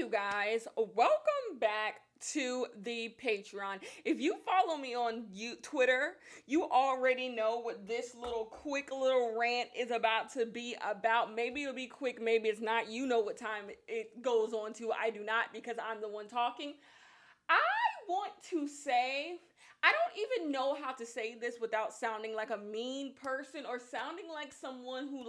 you guys, welcome back to the Patreon. If you follow me on Twitter, you already know what this quick little rant is about to be about. Maybe it'll be quick, maybe it's not. You know what time it goes on to. I do not, because I'm the one talking. I want to say, I don't even know how to say this without sounding like a mean person or sounding like someone who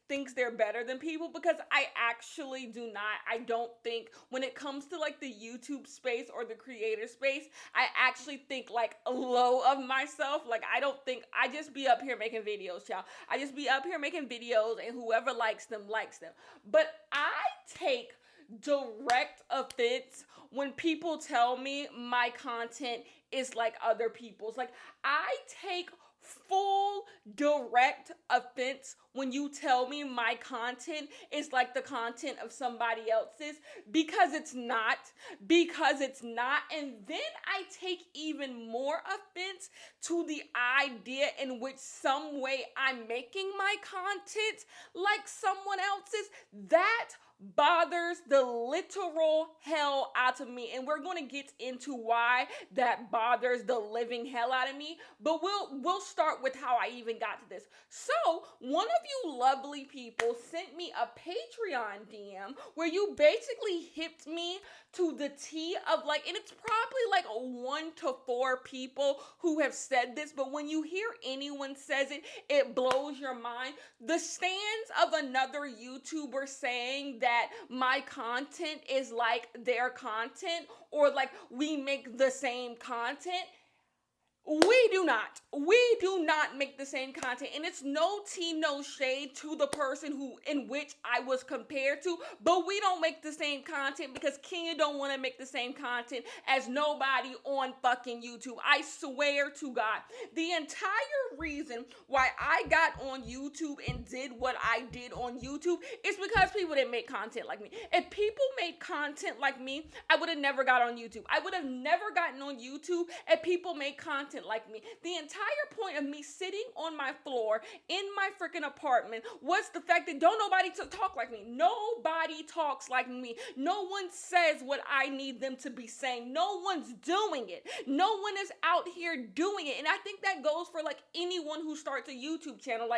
thinks they're better than people, because I actually do not. I don't think when it comes to the YouTube space or the creator space, I actually think low of myself. I don't think, I just be up here making videos, y'all. I just be up here making videos and whoever likes them likes them. But I take direct offense when people tell me my content is like other people's. I take full direct offense when you tell me my content is like the content of somebody else's, because it's not. And then I take even more offense to the idea in which some way I'm making my content like someone else's. That bothers the literal hell out of me, and we're going to get into why that bothers the living hell out of me, but we'll start with how I even got to this. So one of you lovely people sent me a Patreon DM where you basically hipped me to the T of and it's probably 1 to 4 people who have said this, but when you hear anyone says it, it blows your mind. The stands of another YouTuber saying that my content is like their content, or we make the same content. We do not make the same content, and it's no tea, no shade to the person in which I was compared to, but we don't make the same content because Kenya don't want to make the same content as nobody on fucking YouTube. I swear to God, the entire reason why I got on YouTube and did what I did on YouTube is because people didn't make content like me. If people made content like me, I would have never got on YouTube. I would have never gotten on YouTube if people made content like me. The entire point of me sitting on my floor in my freaking apartment was the fact that don't nobody talk like me. Nobody talks like me. No one says what I need them to be saying. No one's doing it. No one is out here doing it. And I think that goes for anyone who starts a YouTube channel.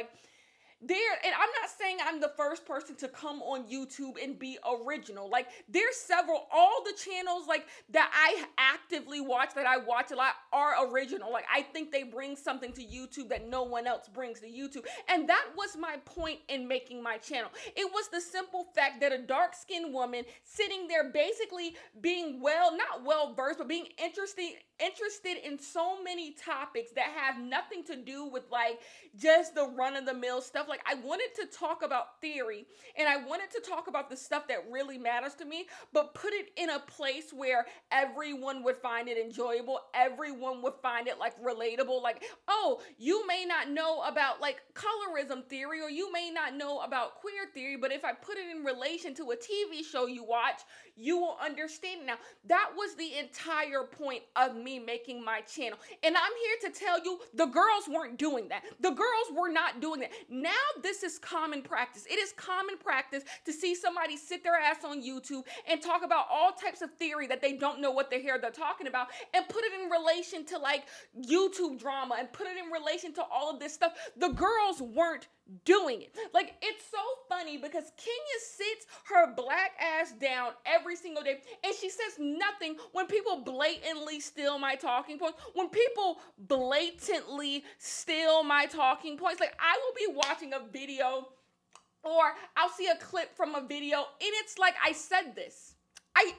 And I'm not saying I'm the first person to come on YouTube and be original. There's several, all the channels that I actively watch, that I watch a lot, are original. I think they bring something to YouTube that no one else brings to YouTube. And that was my point in making my channel. It was the simple fact that a dark-skinned woman sitting there basically being not well-versed, but being interested in so many topics that have nothing to do with just the run-of-the-mill stuff. I wanted to talk about theory, and I wanted to talk about the stuff that really matters to me, but put it in a place where everyone would find it enjoyable, everyone would find it relatable. Oh, you may not know about colorism theory, or you may not know about queer theory, but if I put it in relation to a TV show you watch, you will understand. Now, that was the entire point of me making my channel. And I'm here to tell you, the girls weren't doing that. The girls were not doing that. Now, this is common practice. It is common practice to see somebody sit their ass on YouTube and talk about all types of theory that they don't know what the hell they're talking about, and put it in relation to YouTube drama, and put it in relation to all of this stuff. The girls weren't doing it. It's so funny because Kenya sits her black ass down every single day and she says nothing when people blatantly steal my talking points. When people blatantly steal my talking points, I will be watching a video, or I'll see a clip from a video, and it's I said this. I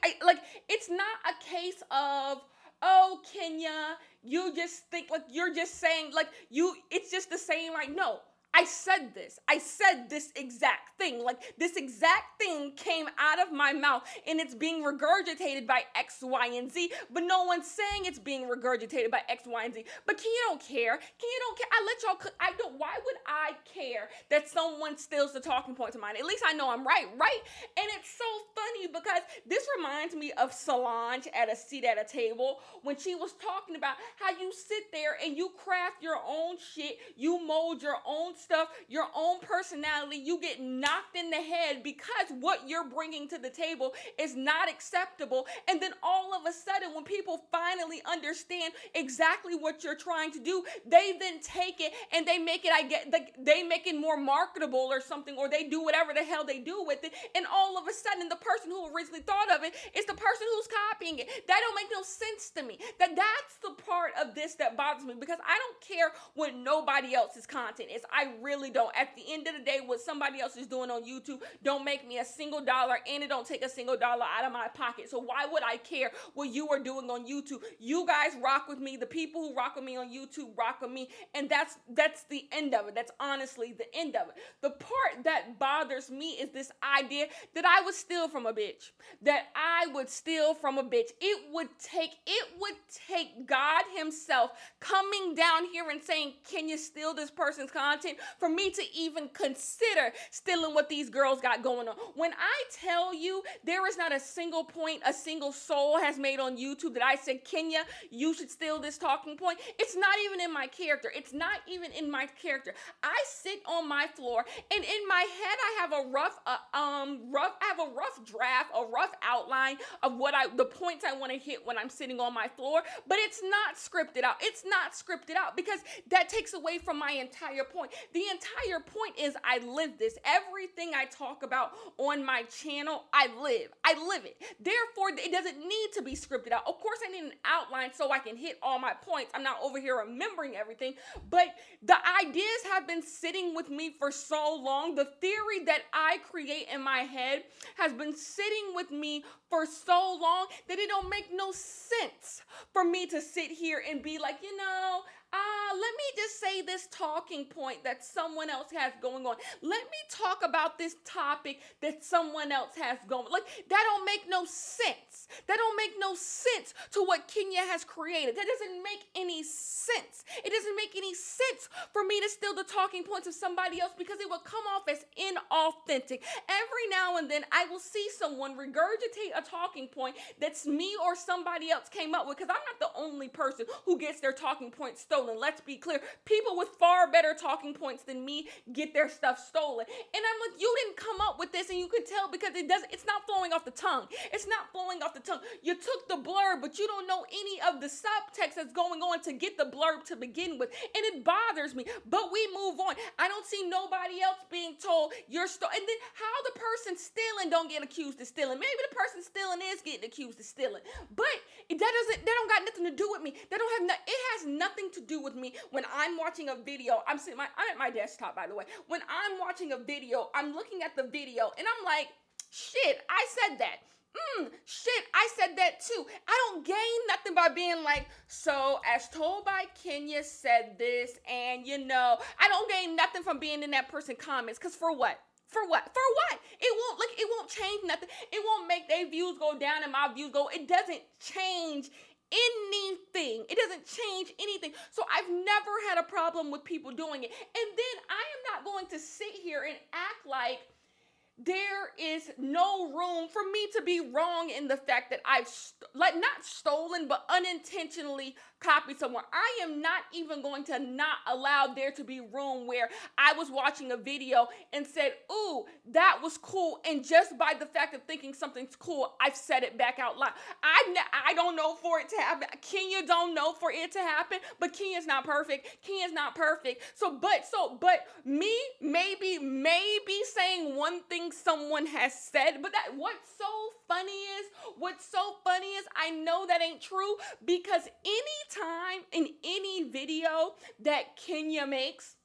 it's not a case of, oh, Kenya, you just think you're just saying it's just the same. No, I said this. I said this exact thing. This exact thing came out of my mouth, and it's being regurgitated by X, Y, and Z, but no one's saying it's being regurgitated by X, Y, and Z. But Kenya don't care. Kenya don't care. I don't. Why would I care that someone steals the talking points of mine? At least I know I'm right? And it's so funny because this reminds me of Solange at a seat at a table when she was talking about how you sit there and you craft your own shit, you mold your own stuff, your own personality, you get knocked in the head because what you're bringing to the table is not acceptable. And then all of a sudden, when people finally understand exactly what you're trying to do, they then take it and they make it, they make it more marketable or something, or they do whatever the hell they do with it. And all of a sudden, the person who originally thought of it is the person who's copying it. That don't make no sense to me. That's the part of this that bothers me, because I don't care what nobody else's content is. I really don't. At the end of the day, what somebody else is doing on YouTube don't make me a single dollar, and it don't take a single dollar out of my pocket. So why would I care what you are doing on YouTube? You guys rock with me. The people who rock with me on YouTube rock with me, and that's the end of it. That's honestly the end of it. The part that bothers me is this idea that I would steal from a bitch. That I would steal from a bitch. It would take God himself coming down here and saying, can you steal this person's content, for me to even consider stealing what these girls got going on. When I tell you there is not a single point a single soul has made on YouTube that I said, Kenya, you should steal this talking point, it's not even in my character. It's not even in my character. I sit on my floor, and in my head I have a rough draft, a rough outline of the points I want to hit when I'm sitting on my floor, but it's not scripted out. It's not scripted out because that takes away from my entire point. The entire point is I live this. Everything I talk about on my channel, I live it. Therefore, it doesn't need to be scripted out. Of course, I need an outline so I can hit all my points. I'm not over here remembering everything, but the ideas have been sitting with me for so long. The theory that I create in my head has been sitting with me for so long that it don't make no sense for me to sit here and be like, let me just say this talking point that someone else has going on. Let me talk about this topic that someone else has going. Like, that don't make no sense. That don't make no sense to what Kenya has created. That doesn't make any sense. It doesn't make any sense for me to steal the talking points of somebody else, because it will come off as inauthentic. Every now and then I will see someone regurgitate a talking point that's me or somebody else came up with, because I'm not the only person who gets their talking points stolen. Let's be clear. People with far better talking points than me get their stuff stolen. And I'm like, you didn't come up with this, and you could tell because it's not flowing off the tongue. It's not flowing off the tongue. You took the blurb, but you don't know any of the subtext that's going on to get the blurb to begin with. And it bothers me, but we move on. I don't see nobody else being told you're and then how the person stealing don't get accused of stealing. Maybe the person stealing is getting accused of stealing, but that don't got nothing to do with me. It has nothing to do with me when I'm watching a video. I'm at my desktop, by the way. When I'm watching a video, I'm looking at the video and I'm like, shit, I said that. Shit, I said that too. I don't gain nothing by being like, so as told by Kenya said this, and I don't gain nothing from being in that person's comments. Cause for what? For what? It won't change nothing. It won't make their views go down and my views go. It doesn't change anything. It doesn't change anything. So I've never had a problem with people doing it. And then I am not going to sit here and act like there is no room for me to be wrong in the fact that I've not stolen, but unintentionally copied someone. I am not even going to not allow there to be room where I was watching a video and said, ooh, that was cool. And just by the fact of thinking something's cool, I've said it back out loud. I don't know for it to happen. Kenya don't know for it to happen, but Kenya's not perfect. But me maybe saying one thing someone has said, but what's so funny is I know that ain't true, because anytime in any video that Kenya makes,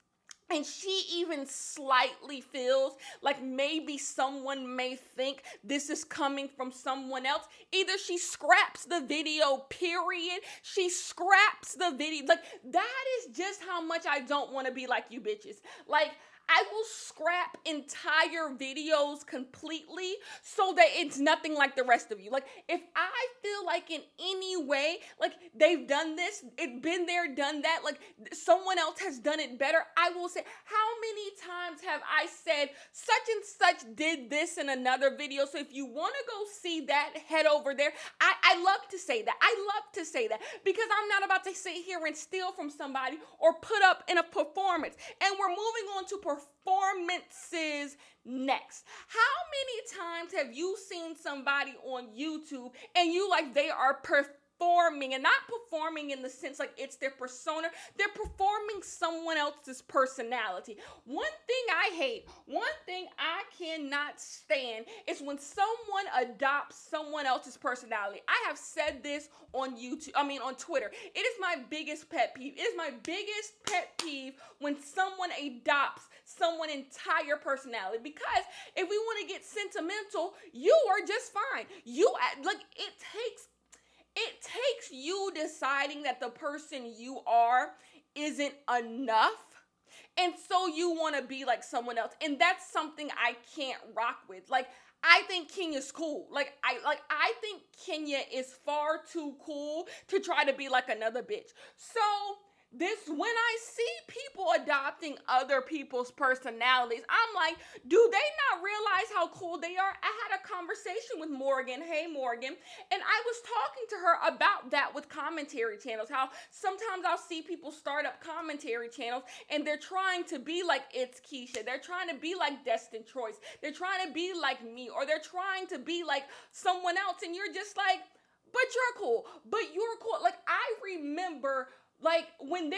and she even slightly feels like maybe someone may think this is coming from someone else, either she scraps the video, period. She scraps the video. Like, that is just how much I don't want to be like you bitches. Like, I will scrap entire videos completely so that it's nothing like the rest of you. Like, if I feel like in any way, like they've done this, it been there, done that, like someone else has done it better, I will say, how many times have I said such and such did this in another video? So if you want to go see that, head over there. I love to say that. I love to say that because I'm not about to sit here and steal from somebody or put up in a performance. And we're moving on to performances next. How many times have you seen somebody on YouTube and you like they are performing, and not performing in the sense like it's their persona, they're performing someone else's personality. One thing I hate, one thing I cannot stand is when someone adopts someone else's personality. I have said this on on Twitter. It is my biggest pet peeve. It is my biggest pet peeve when someone adopts someone's entire personality, because if we want to get sentimental, you are just fine. It takes you deciding that the person you are isn't enough. And so you want to be like someone else. And that's something I can't rock with. Like, I think Kenya's cool. I think Kenya is far too cool to try to be like another bitch. So when I see people adopting other people's personalities, I'm like, do they not realize how cool they are? I had a conversation with Morgan. Hey, Morgan. And I was talking to her about that with commentary channels, how sometimes I'll see people start up commentary channels and they're trying to be like It's Keisha. They're trying to be like Destined Choice. They're trying to be like me, or they're trying to be like someone else. And you're just like, but you're cool. But you're cool. Like, I remember when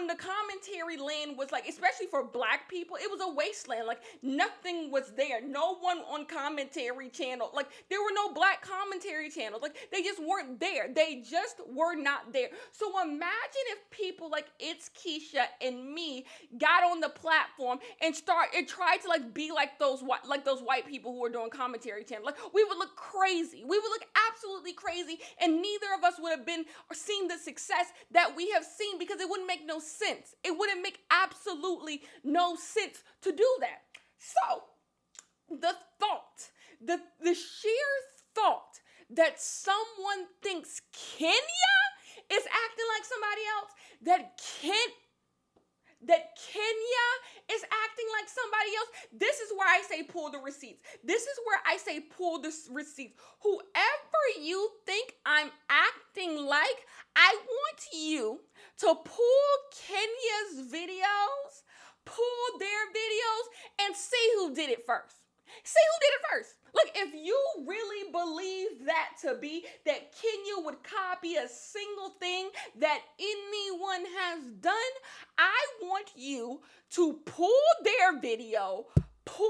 the commentary land was like, especially for black people, it was a wasteland. Like, nothing was there. No one on commentary channel. Like, there were no black commentary channels. Like, they just weren't there. They just were not there. So imagine if people like It's Keisha and me got on the platform and tried to like be like those white people who are doing commentary channels. Like, we would look crazy. We would look absolutely crazy, and neither of us would have been or seen the success that we have seen, because it wouldn't make no sense. It wouldn't make absolutely no sense to do that. So the sheer thought that someone thinks Kenya is acting like somebody else, that Kenya is acting like somebody else, this is where I say pull the receipts. This is where I say pull the receipts. Whoever you think I'm acting like, I want you to pull Kenya's videos, pull their videos, and see who did it first. See who did it first. Like, if you really believe that to be, that Kenya would copy a single thing that anyone has done, I want you to pull their video, pull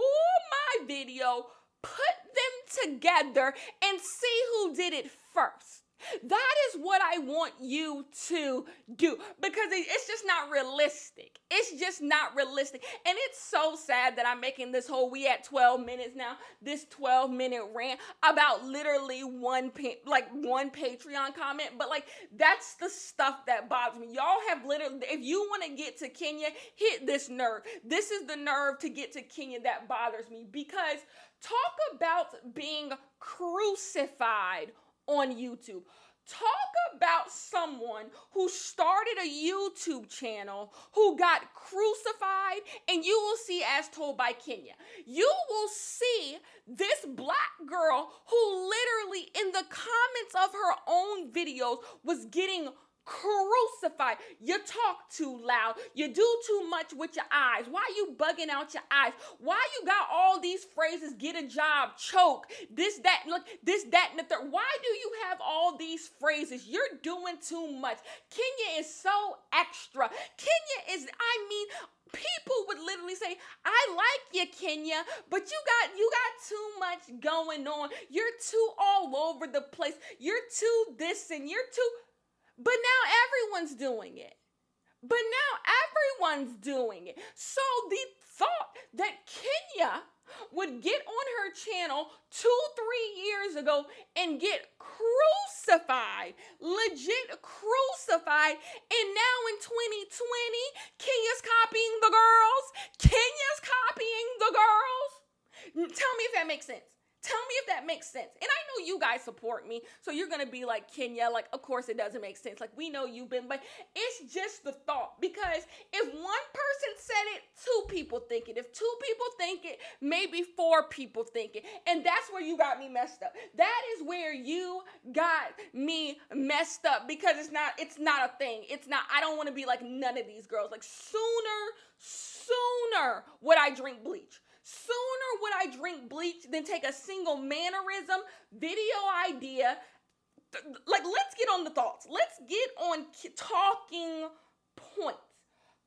my video, put them together, and see who did it first. That is what I want you to do, because it's just not realistic. It's just not realistic. And it's so sad that I'm making this whole, we at 12 minutes now, this 12-minute rant about literally one Patreon comment. But like, that's the stuff that bothers me. Y'all have literally, if you want to get to Kenya, hit this nerve. This is the nerve to get to Kenya that bothers me, because talk about being crucified on YouTube. Talk about someone who started a YouTube channel who got crucified, and you will see as told by Kenya. You will see this black girl who literally in the comments of her own videos was getting crucified. You talk too loud. You do too much with your eyes. Why you bugging out your eyes? Why you got all these phrases? Get a job, choke, this, that, look, this, that, and the third. Why do you have all these phrases? You're doing too much. Kenya is so extra. Kenya is, people would literally say, I like you, Kenya, but you got too much going on. You're too all over the place. You're too this and you're too... But now everyone's doing it. So the thought that Kenya would get on her channel 2-3 years ago and get crucified legit crucified. And now in 2020, Kenya's copying the girls. Kenya's copying the girls. Tell me if that makes sense. Tell me if that makes sense. And I know you guys support me, so you're going to be like, Kenya, like, of course it doesn't make sense. Like, we know you've been, but it's just the thought. Because if one person said it, two people think it. If two people think it, maybe four people think it. And that's where you got me messed up. That is where you got me messed up, because it's not a thing. It's not, I don't want to be like none of these girls. Like, sooner would I drink bleach. Sooner would I drink bleach than take a single mannerism, video idea. Like, let's get on the thoughts. Let's get on talking points.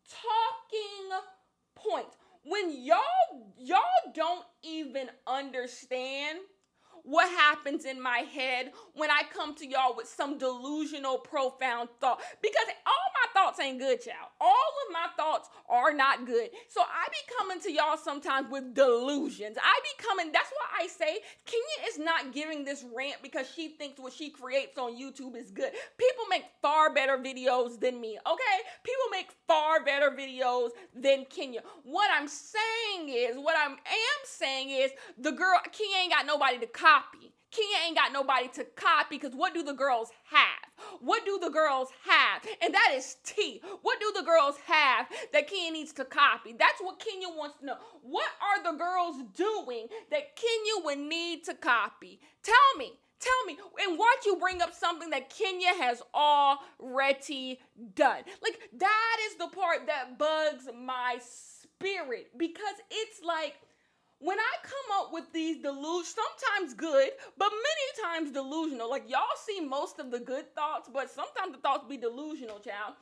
Talking points. When y'all don't even understand what happens in my head when I come to y'all with some delusional, profound thought. Because all my thoughts ain't good, y'all. All of my thoughts are not good. So I be coming to y'all sometimes with delusions. That's why I say Kenya is not giving this rant because she thinks what she creates on YouTube is good. People make far better videos than me, okay? People make far better videos than Kenya. What I'm saying is, the girl, Kenya ain't got nobody to copy. Kenya ain't got nobody to copy, because what do the girls have? What do the girls have? And that is T. What do the girls have that Kenya needs to copy? That's what Kenya wants to know. What are the girls doing that Kenya would need to copy? Tell me. And watch you bring up something that Kenya has already done. Like, that is the part that bugs my spirit, because it's like, when I come up with these delusions, sometimes good, but many times delusional. Like, y'all see most of the good thoughts, but sometimes the thoughts be delusional, child.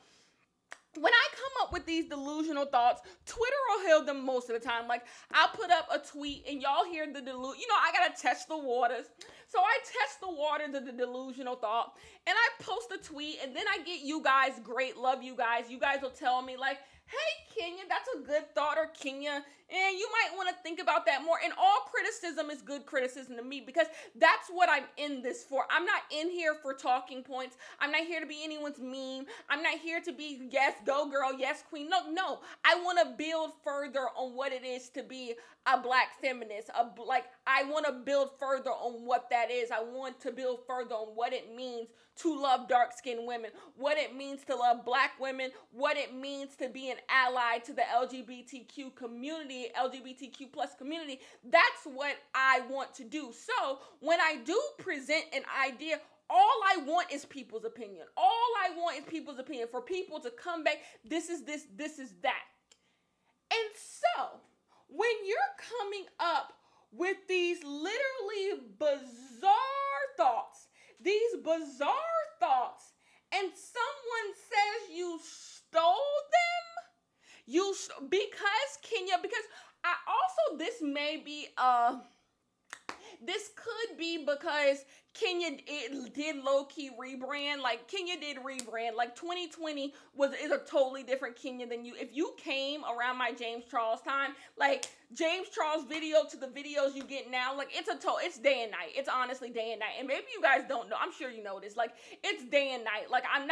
When I come up with these delusional thoughts, Twitter will hail them most of the time. Like, I'll put up a tweet and y'all hear the I gotta test the waters. So I test the waters of the delusional thought, and I post a tweet, and then I get you guys, great, love you guys. You guys will tell me like, hey, Kenya, that's a good thought, or Kenya, and you might want to think about that more. And all criticism is good criticism to me, because that's what I'm in this for. I'm not in here for talking points. I'm not here to be anyone's meme. I'm not here to be, yes, go girl, yes, queen. No. I want to build further on what it is to be a black feminist. I want to build further on what that is. I want to build further on what it means to love dark-skinned women, what it means to love black women, what it means to be an ally to the LGBTQ community, LGBTQ plus community. That's what I want to do. So when I do present an idea, all I want is people's opinion. All I want is people's opinion, for people to come back, this is this is that. And so when you're coming up with these literally bizarre thoughts, and someone says you stole them, because I also, this could be because Kenya did low-key rebrand. Like, Kenya did rebrand. Like, 2020 is a totally different Kenya than you. If you came around my James Charles time, like, James Charles video to the videos you get now, like, it's day and night. It's honestly day and night. And maybe you guys don't know. I'm sure you know this. Like, it's day and night. Like, I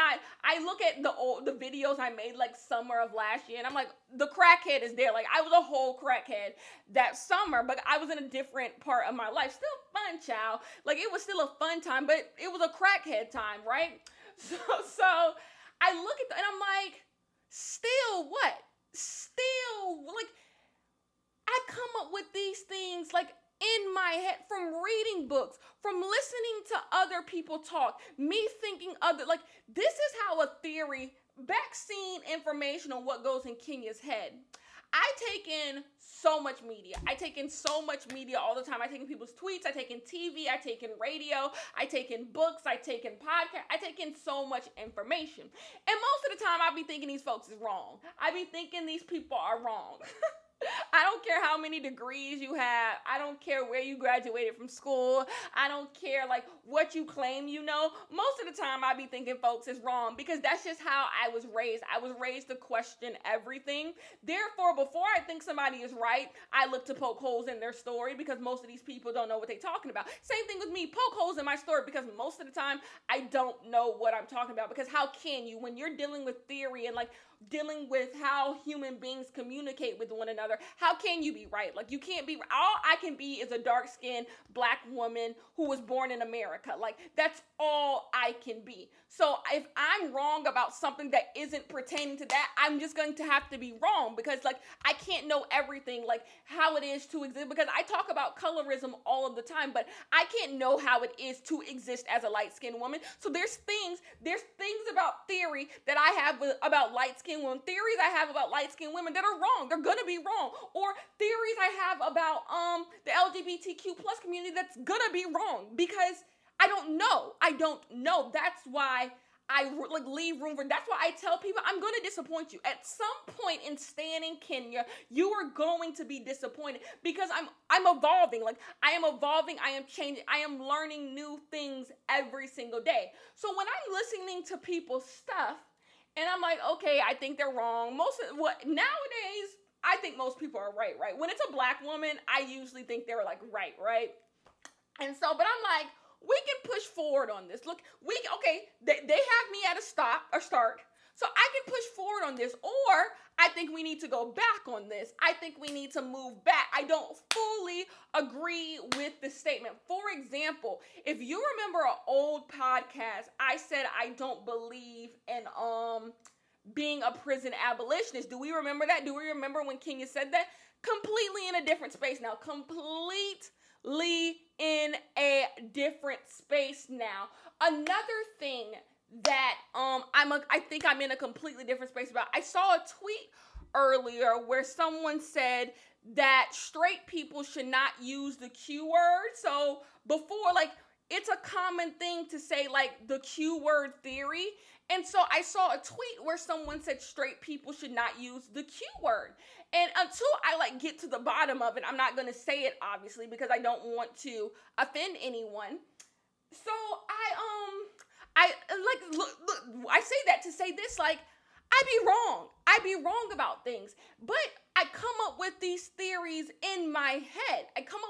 look at the videos I made, like, summer of last year, and I'm like, the crackhead is there. Like, I was a whole crackhead that summer, but I was in a different part of my life. Still fun, child. Like, it was still a fun time, but it was a crackhead time, right? So I look at and I'm like, still what? Like, I come up with these things, like, in my head from reading books, from listening to other people talk, me thinking like, this is how a theory, vaccine information on what goes in Kenya's head. I take in so much media. I take in so much media all the time. I take in people's tweets. I take in TV. I take in radio. I take in books. I take in podcasts. I take in so much information. And most of the time, I be thinking these folks is wrong. I be thinking these people are wrong. I don't care how many degrees you have. I don't care where you graduated from school. I don't care like what you claim you know. Most of the time I be thinking folks is wrong because that's just how I was raised. I was raised to question everything. Therefore, before I think somebody is right, I look to poke holes in their story because most of these people don't know what they're talking about. Same thing with me, poke holes in my story because most of the time I don't know what I'm talking about because how can you when you're dealing with theory and like dealing with how human beings communicate with one another, how can you be right? Like you can't be, all I can be is a dark-skinned black woman who was born in America. Like that's all I can be. So if I'm wrong about something that isn't pertaining to that, I'm just going to have to be wrong because like I can't know everything like how it is to exist because I talk about colorism all of the time, but I can't know how it is to exist as a light-skinned woman. So there's things about theory that I have about light-skinned women, theories I have about light-skinned women that are wrong. They're gonna be wrong. Or theories I have about the LGBTQ plus community that's gonna be wrong because I don't know. That's why I like leave room for. That's why I tell people I'm gonna disappoint you at some point in standing Kenya. You are going to be disappointed because I'm evolving. Like I am evolving. I am changing. I am learning new things every single day. So when I'm listening to people's stuff and I'm like, okay, I think they're wrong. Most of what nowadays I think most people are right. When it's a black woman, I usually think they're like right. And so, but I'm like, we can push forward on this. Look, they have me at a start. So I can push forward on this, or I think we need to go back on this. I think we need to move back. I don't fully agree with the statement. For example, if you remember an old podcast, I said I don't believe in being a prison abolitionist. Do we remember that? Do we remember when Kenya said that? Completely in a different space now. Completely in a different space now. Another thing that I think I'm in a completely different space about. I saw a tweet earlier where someone said that straight people should not use the Q word. So before, like, it's a common thing to say like the Q word theory. And so I saw a tweet where someone said straight people should not use the Q word. And until I like get to the bottom of it, I'm not going to say it obviously because I don't want to offend anyone. So I say that to say this, like, I be wrong about things, but I come up with these theories in my head. I come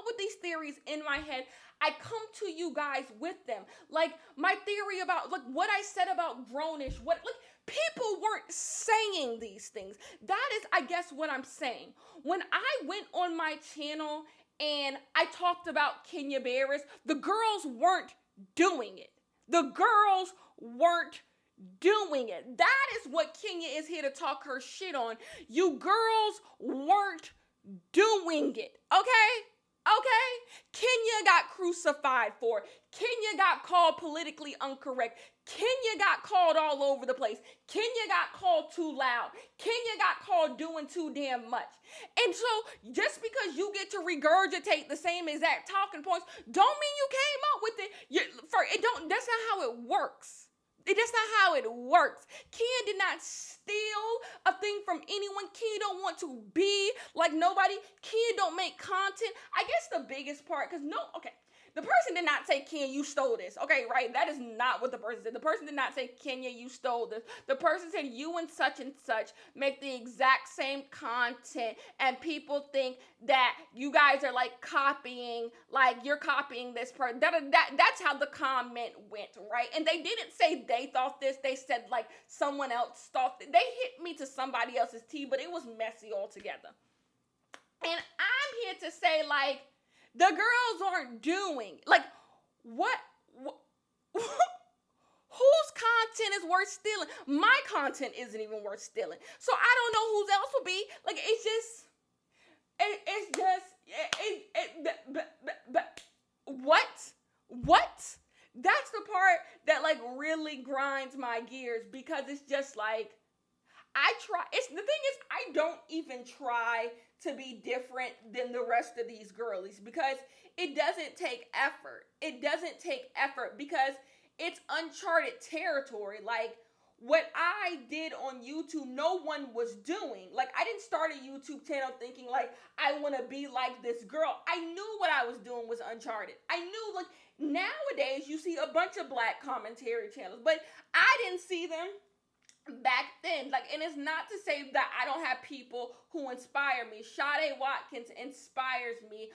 to you guys with them. Like my theory about like what I said about grownish, people weren't saying these things. That is, I guess, what I'm saying. When I went on my channel and I talked about Kenya Barris, the girls weren't doing it. That is what Kenya is here to talk her shit on. You girls weren't doing it, okay? Kenya got crucified for it. Kenya got called politically incorrect. Kenya got called all over the place. Kenya got called too loud. Kenya got called doing too damn much. And so just because you get to regurgitate the same exact talking points don't mean you came up with it. That's not how it works. That's not how it works. Kenya did not steal a thing from anyone. Kenya don't want to be like nobody. Kenya don't make content. I guess the biggest part, the person did not say, Kenya, you stole this. Okay, right? That is not what the person said. The person did not say, Kenya, you stole this. The person said, you and such make the exact same content, and people think that you guys are like copying, like you're copying this person. That's how the comment went, right? And they didn't say they thought this. They said like someone else thought this. They hit me to somebody else's tea, but it was messy altogether. And I'm here to say like, the girls aren't doing, like, what whose content is worth stealing? My content isn't even worth stealing. So I don't know whose else will be. Like, what? That's the part that, like, really grinds my gears because it's just, like, the thing is, I don't even try to be different than the rest of these girlies because it doesn't take effort. Because it's uncharted territory. Like, what I did on YouTube, no one was doing. Like, I didn't start a YouTube channel thinking, like, I want to be like this girl. I knew what I was doing was uncharted. I knew, like, nowadays you see a bunch of black commentary channels, but I didn't see them back then. Like, and it's not to say that I don't have people who inspire me. Sade Watkins inspires me.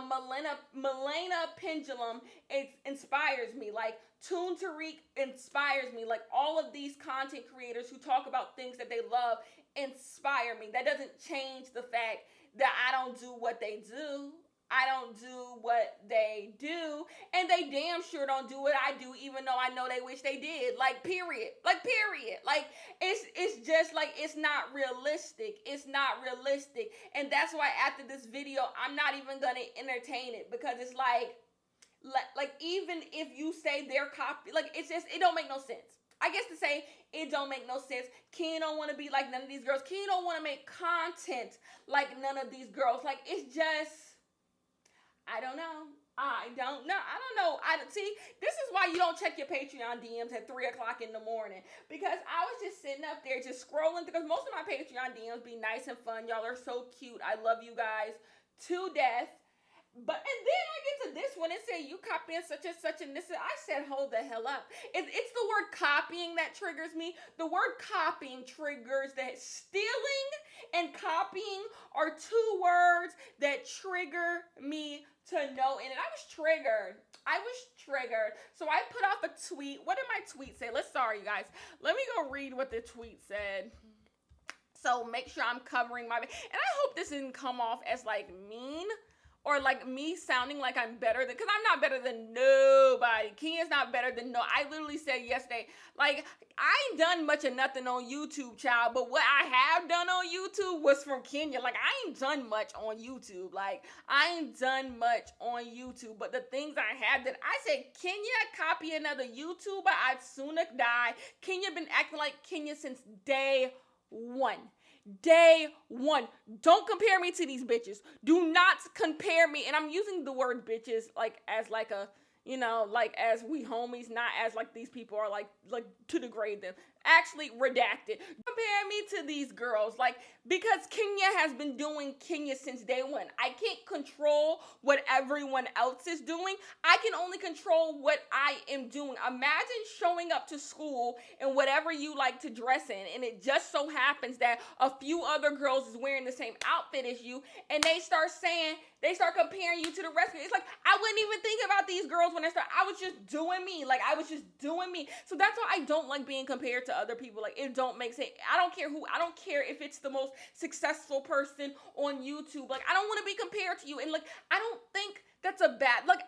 Milena Pendulum, it inspires me. Like, Toon Tariq inspires me. Like, all of these content creators who talk about things that they love inspire me. That doesn't change the fact that I don't do what they do. I don't do what they do, and they damn sure don't do what I do, even though I know they wish they did. Like, period. Like, period. Like, it's just like, it's not realistic. It's not realistic. And that's why after this video, I'm not even gonna entertain it, because it's like even if you say they're copy, like, it's just, it don't make no sense. I guess to say it don't make no sense. Kenya don't want to be like none of these girls. Kenya don't want to make content like none of these girls. Like, it's just, I don't know. I don't know. See, this is why you don't check your Patreon DMs at 3 o'clock in the morning. Because I was just sitting up there just scrolling, because most of my Patreon DMs be nice and fun. Y'all are so cute. I love you guys to death. And then I get to this one and say, you copying such and such, and this. I said, hold the hell up. It's the word copying that triggers me. The word copying triggers that. Stealing and copying are two words that trigger me to no end. And I was triggered. So I put off a tweet. What did my tweet say? Sorry, you guys. Let me go read what the tweet said. So make sure I'm covering my. And I hope this didn't come off as like mean, or like me sounding like I'm better than, because I'm not better than nobody. Kenya's not better than no. I literally said yesterday, like, I ain't done much of nothing on YouTube, child, but what I have done on YouTube was from Kenya. Like, I ain't done much on YouTube. But the things I have that I said, Kenya copy another YouTuber, I'd sooner die. Kenya been acting like Kenya since day one. Don't compare me to these bitches. Do not compare me. And I'm using the word bitches like as like a, you know, like as we homies, not as like these people are like to degrade them. Actually redacted. Compare me to these girls, like, because Kenya has been doing Kenya since day one. I can't control what everyone else is doing. I can only control what I am doing. Imagine showing up to school in whatever you like to dress in, and it just so happens that a few other girls is wearing the same outfit as you, and they start comparing you to the rest of it. It's like, I wouldn't even think about these girls when I was just doing me. So that's why I don't like being compared to other people. Like, it don't make sense. I don't care if it's the most successful person on YouTube. Like, I don't want to be compared to you. And like, I don't think that's a bad, like,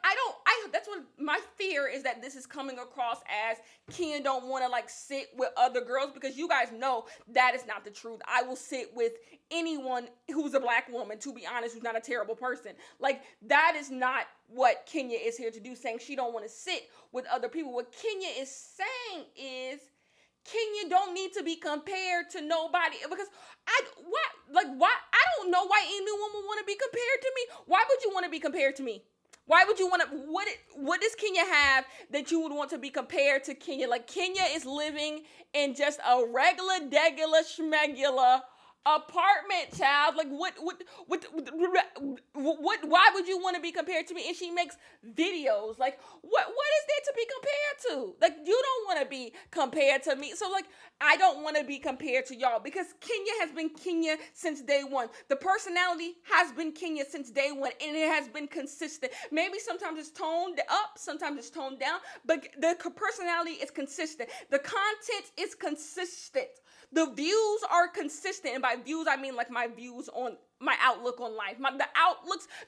that's what my fear is, that this is coming across as Ken don't want to like sit with other girls, because you guys know that is not the truth. I will sit with anyone who's a black woman, to be honest, who's not a terrible person. Like, that is not what Kenya is here to do, saying she don't want to sit with other people. What Kenya is saying is, Kenya don't need to be compared to nobody, because I don't know why anyone would want to be compared to me. Why would you want to be compared to me? Why would you want to, what does Kenya have that you would want to be compared to Kenya? Like, Kenya is living in just a degular, schmegular apartment, child. Like, what, why would you want to be compared to me? And she makes videos. Like, what is there to be compared to? Like, you don't want to be compared to me. So, like, I don't want to be compared to y'all, because Kenya has been Kenya since day one. The personality has been Kenya since day one, and it has been consistent. Maybe sometimes it's toned up, sometimes it's toned down, but the personality is consistent. The content is consistent. The views are consistent. And by views, I mean like my views on my outlook on life.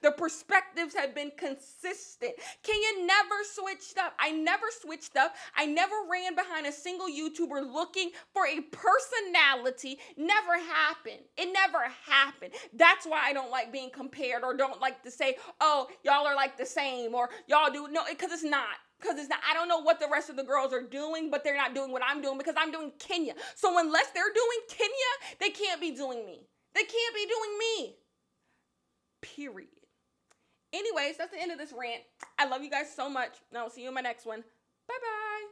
The perspectives have been consistent. Kenya never switched up. I never switched up. I never ran behind a single YouTuber looking for a personality. Never happened. It never happened. That's why I don't like being compared, or don't like to say, oh, y'all are like the same, or y'all do. No, because it's not. I don't know what the rest of the girls are doing, but they're not doing what I'm doing, because I'm doing Kenya. So unless they're doing Kenya, they can't be doing me. They can't be doing me. Period. Anyways, that's the end of this rant. I love you guys so much, and I'll see you in my next one. Bye-bye.